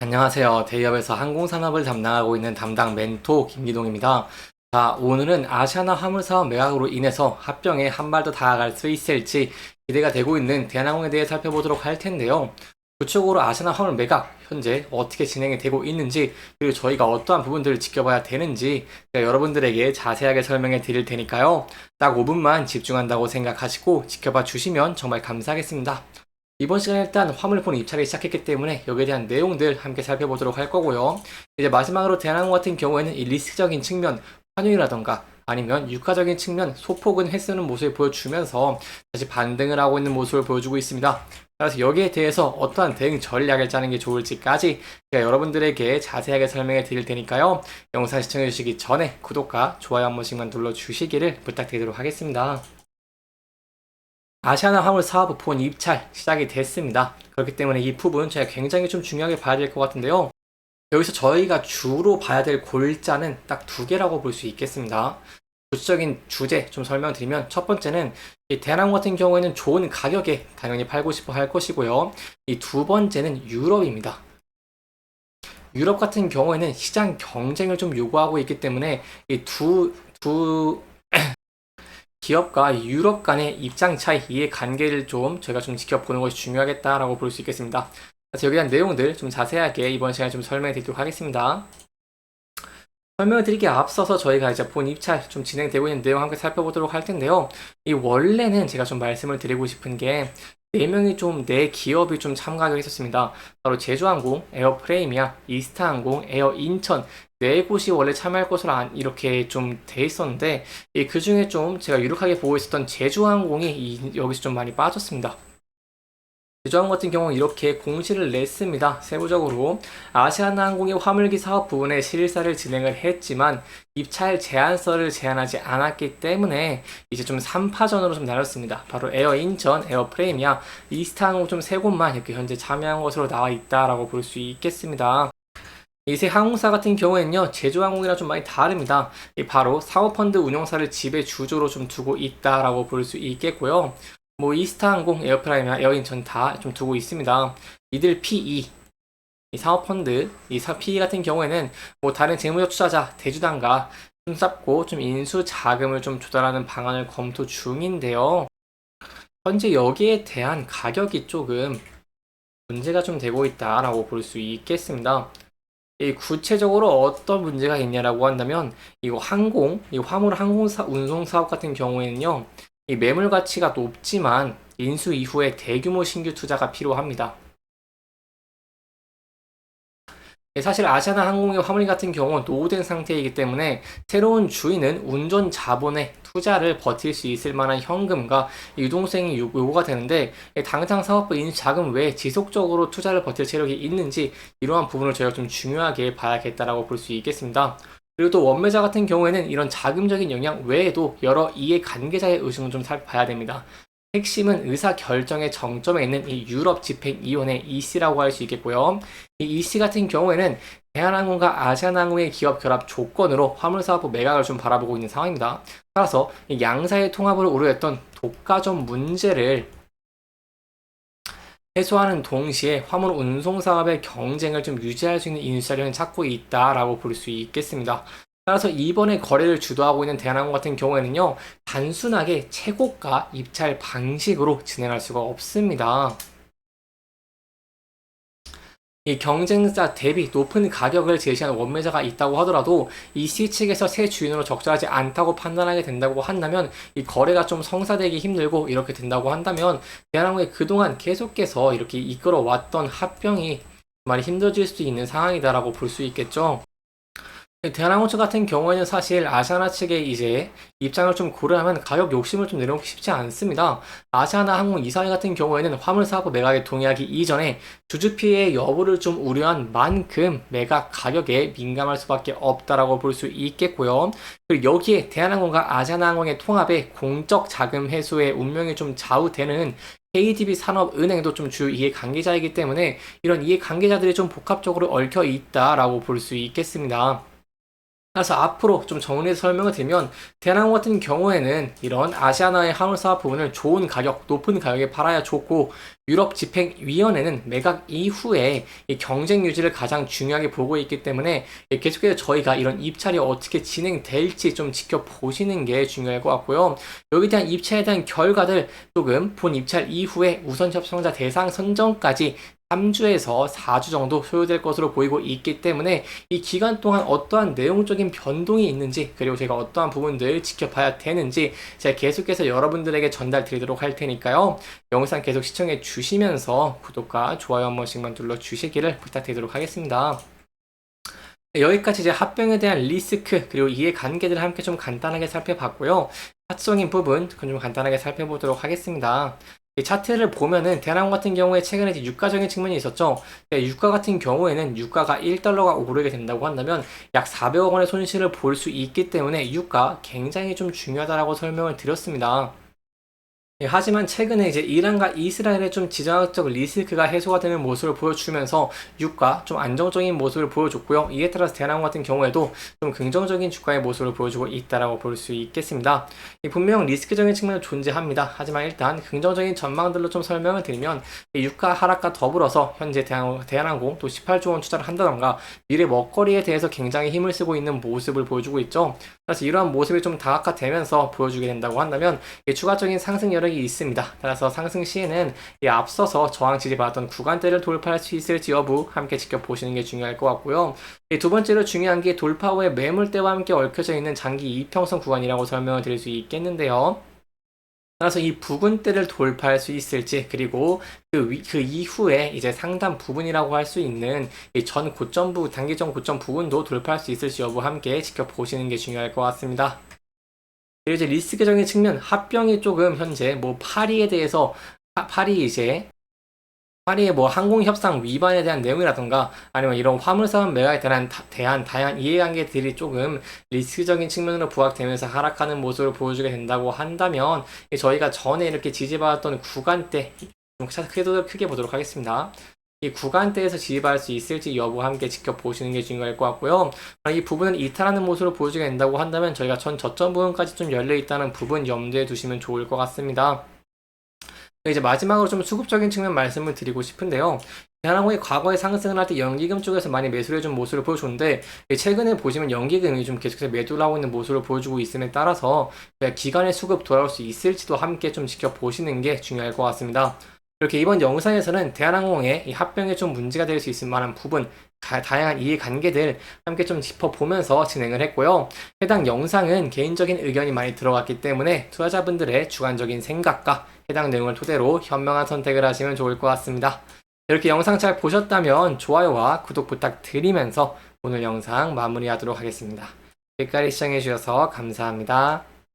안녕하세요. 대기업에서 항공산업을 담당하고 있는 담당 멘토 김기동입니다. 자, 오늘은 아시아나 화물사업 매각으로 인해서 합병에 한 발 더 다가갈 수 있을지 기대가 되고 있는 대한항공에 대해 살펴보도록 할 텐데요. 구체적으로 아시아나 화물 매각 현재 어떻게 진행이 되고 있는지, 그리고 저희가 어떠한 부분들을 지켜봐야 되는지 제가 여러분들에게 자세하게 설명해 드릴 테니까요. 딱 5분만 집중한다고 생각하시고 지켜봐 주시면 정말 감사하겠습니다. 이번 시간에 일단 화물폰 입찰이 시작했기 때문에 여기에 대한 내용들 함께 살펴보도록 할 거고요. 이제 마지막으로 대한항공 같은 경우에는 이 리스크적인 측면, 환율이라던가 아니면 유가적인 측면, 소폭은 횟수는 모습을 보여주면서 다시 반등을 하고 있는 모습을 보여주고 있습니다. 그래서 여기에 대해서 어떠한 대응 전략을 짜는 게 좋을지까지 제가 여러분들에게 자세하게 설명해 드릴 테니까요. 영상 시청해 주시기 전에 구독과 좋아요 한 번씩만 눌러주시기를 부탁드리도록 하겠습니다. 아시아나 화물 사업 본 입찰 시작이 됐습니다. 그렇기 때문에 이 부분 제가 굉장히 좀 중요하게 봐야 될 것 같은데요. 여기서 저희가 주로 봐야 될 골자는 딱 두 개라고 볼 수 있겠습니다. 구체적인 주제 좀 설명드리면, 첫 번째는 이 대한항공 같은 경우에는 좋은 가격에 당연히 팔고 싶어 할 것이고요. 이 두 번째는 유럽입니다. 유럽 같은 경우에는 시장 경쟁을 좀 요구하고 있기 때문에 이 두 기업과 유럽 간의 입장 차이, 이해 관계를 좀 저희가 좀 지켜보는 것이 중요하겠다라고 볼 수 있겠습니다. 그래서 여기에 대한 내용들 좀 자세하게 이번 시간에 좀 설명해 드리도록 하겠습니다. 설명을 드리기에 앞서서 저희가 이제 본 입찰 좀 진행되고 있는 내용 함께 살펴보도록 할 텐데요. 이 원래는 제가 좀 말씀을 드리고 싶은 게, 4명이 좀, 4기업이 좀 참가하기로 했었습니다. 바로 제주항공, 에어프레임이아, 이스타항공, 에어인천, 4곳이 원래 참여할 것으로 이렇게 좀 돼 있었는데, 그 중에 좀 제가 유력하게 보고 있었던 제주항공이 여기서 좀 많이 빠졌습니다. 제주항공 같은 경우는 이렇게 공시를 냈습니다. 세부적으로 아시아나항공이 화물기 사업 부분에 실사를 진행을 했지만 입찰 제안서를 제안하지 않았기 때문에 이제 좀 3파전으로 좀 나눴습니다. 바로 에어인천, 에어프레임이야, 이스타항공 좀 3곳만 이렇게 현재 참여한 것으로 나와 있다라고 볼 수 있겠습니다. 이 세 항공사 같은 경우에는요, 제주항공이랑 좀 많이 다릅니다. 바로 사모펀드 운용사를 지배 주조로 좀 두고 있다라고 볼 수 있겠고요. 뭐 이스타항공, 에어프라임이나 에어인천 다 좀 두고 있습니다. 이들 PE, 이 사모펀드, PE 같은 경우에는 뭐 다른 재무적 투자자, 대주단과 손잡고 좀 인수 자금을 좀 조달하는 방안을 검토 중인데요. 현재 여기에 대한 가격이 조금 문제가 좀 되고 있다라고 볼 수 있겠습니다. 이 구체적으로 어떤 문제가 있냐라고 한다면, 이 화물 항공사 운송 사업 같은 경우에는요, 이 매물 가치가 높지만 인수 이후에 대규모 신규 투자가 필요합니다. 사실 아시아나 항공의 화물 같은 경우는 노후된 상태이기 때문에 새로운 주인은 운전 자본의 투자를 버틸 수 있을 만한 현금과 유동성이 요구가 되는데, 당장 사업부 인수 자금 외에 지속적으로 투자를 버틸 체력이 있는지, 이러한 부분을 저희가 좀 중요하게 봐야겠다라고 볼 수 있겠습니다. 그리고 또 원매자 같은 경우에는 이런 자금적인 영향 외에도 여러 이해 관계자의 의중을 좀 살펴봐야 됩니다. 핵심은 의사 결정의 정점에 있는 이 유럽 집행위원회 EC라고 할 수 있겠고요. 이 EC 같은 경우에는 대한항공과 아시아나항공의 기업 결합 조건으로 화물사업부 매각을 좀 바라보고 있는 상황입니다. 따라서 이 양사의 통합을 우려했던 독과점 문제를 해소하는 동시에 화물 운송 사업의 경쟁을 좀 유지할 수 있는 인수자료는 찾고 있다라고 볼 수 있겠습니다. 따라서 이번에 거래를 주도하고 있는 대한항공 같은 경우에는요, 단순하게 최고가 입찰 방식으로 진행할 수가 없습니다. 이 경쟁자 대비 높은 가격을 제시하는 원매자가 있다고 하더라도 이 C 측에서 새 주인으로 적절하지 않다고 판단하게 된다고 한다면, 이 거래가 좀 성사되기 힘들고 이렇게 된다고 한다면, 대한항공이 그동안 계속해서 이렇게 이끌어왔던 합병이 많이 힘들어질 수 있는 상황이다라고 볼 수 있겠죠. 대한항공차 같은 경우에는 사실 아시아나 측의 이제 입장을 좀 고려하면 가격 욕심을 좀 내려놓기 쉽지 않습니다. 아시아나 항공 이사회 같은 경우에는 화물 사업 매각에 동의하기 이전에 주주 피해 여부를 좀 우려한 만큼 매각 가격에 민감할 수밖에 없다라고 볼 수 있겠고요. 그리고 여기에 대한항공과 아시아나 항공의 통합에 공적 자금 회수의 운명이 좀 좌우되는 KTB 산업은행도 좀 주요 이해 관계자이기 때문에 이런 이해 관계자들이 좀 복합적으로 얽혀 있다라고 볼 수 있겠습니다. 그래서 앞으로 좀 정리해서 설명을 드리면 대한항공 같은 경우에는 이런 아시아나의 항공사업 부분을 좋은 가격, 높은 가격에 팔아야 좋고 유럽 집행위원회는 매각 이후에 이 경쟁 유지를 가장 중요하게 보고 있기 때문에 계속해서 저희가 이런 입찰이 어떻게 진행될지 좀 지켜보시는 게 중요할 것 같고요. 여기에 대한 입찰에 대한 결과들 조금 본 입찰 이후에 우선 협상자 대상 선정까지 3주에서 4주 정도 소요될 것으로 보이고 있기 때문에 이 기간 동안 어떠한 내용적인 변동이 있는지 그리고 제가 어떠한 부분들 지켜봐야 되는지 제가 계속해서 여러분들에게 전달 드리도록 할 테니까요. 영상 계속 시청해 주시면서 구독과 좋아요 한 번씩만 눌러 주시기를 부탁드리도록 하겠습니다. 여기까지 이제 합병에 대한 리스크 그리고 이해 관계들을 함께 좀 간단하게 살펴봤고요. 차트적인 부분 그건 좀 간단하게 살펴보도록 하겠습니다. 이 차트를 보면은 대한항공 같은 경우에 최근에 이제 유가적인 측면이 있었죠. 유가 같은 경우에는 유가가 1달러가 오르게 된다고 한다면 약 400억 원의 손실을 볼 수 있기 때문에 유가 굉장히 좀 중요하다라고 설명을 드렸습니다. 하지만 최근에 이제 이란과 이스라엘의 좀 지정학적 리스크가 해소가 되는 모습을 보여주면서 유가 좀 안정적인 모습을 보여줬고요. 이에 따라서 대한항공 같은 경우에도 좀 긍정적인 주가의 모습을 보여주고 있다라고 볼 수 있겠습니다. 분명 리스크적인 측면은 존재합니다. 하지만 일단 긍정적인 전망들로 좀 설명을 드리면 유가 하락과 더불어서 현재 대한항공 또 18조 원 투자를 한다던가 미래 먹거리에 대해서 굉장히 힘을 쓰고 있는 모습을 보여주고 있죠. 그래서 이러한 모습이 좀 다각화되면서 보여주게 된다고 한다면 추가적인 상승 여력이 있습니다. 따라서 상승 시에는 앞서서 저항 지지받았던 구간대를 돌파할 수 있을지 여부 함께 지켜보시는 게 중요할 것 같고요. 두 번째로 중요한 게 돌파 후에 매물대와 함께 얽혀져 있는 장기 이평선 구간이라고 설명을 드릴 수 있겠는데요. 따라서 이 부근대를 돌파할 수 있을지 그리고 그 이후에 이제 상단 부분이라고 할 수 있는 전 고점 단기 전 고점 부분도 돌파할 수 있을지 여부 함께 지켜보시는 게 중요할 것 같습니다. 그리고 이제 리스크적인 측면 합병이 조금 현재 뭐 파리에 대해서 파리의 뭐 항공협상 위반에 대한 내용이라던가 아니면 이런 화물사업 매각에 대한 다양한 이해관계들이 조금 리스크적인 측면으로 부각되면서 하락하는 모습을 보여주게 된다고 한다면 저희가 전에 이렇게 지지받았던 구간대 좀 크게 보도록 하겠습니다. 이 구간대에서 지지받을 수 있을지 여부 함께 지켜보시는 게 중요할 것 같고요. 이 부분을 이탈하는 모습을 보여주게 된다고 한다면 저희가 전 저점 부분까지 좀 열려있다는 부분 염두에 두시면 좋을 것 같습니다. 이제 마지막으로 좀 수급적인 측면 말씀을 드리고 싶은데요. 대한항공이 과거에 상승을 할 때 연기금 쪽에서 많이 매수를 해준 모습을 보여줬는데 최근에 보시면 연기금이 좀 계속해서 매도를 하고 있는 모습을 보여주고 있음에 따라서 기간의 수급 돌아올 수 있을지도 함께 좀 지켜보시는 게 중요할 것 같습니다. 이렇게 이번 영상에서는 대한항공의 이 합병에 좀 문제가 될 수 있을 만한 부분 다양한 이해관계들 함께 좀 짚어보면서 진행을 했고요. 해당 영상은 개인적인 의견이 많이 들어갔기 때문에 투자자분들의 주관적인 생각과 해당 내용을 토대로 현명한 선택을 하시면 좋을 것 같습니다. 이렇게 영상 잘 보셨다면 좋아요와 구독 부탁드리면서 오늘 영상 마무리하도록 하겠습니다. 여기까지 시청해주셔서 감사합니다.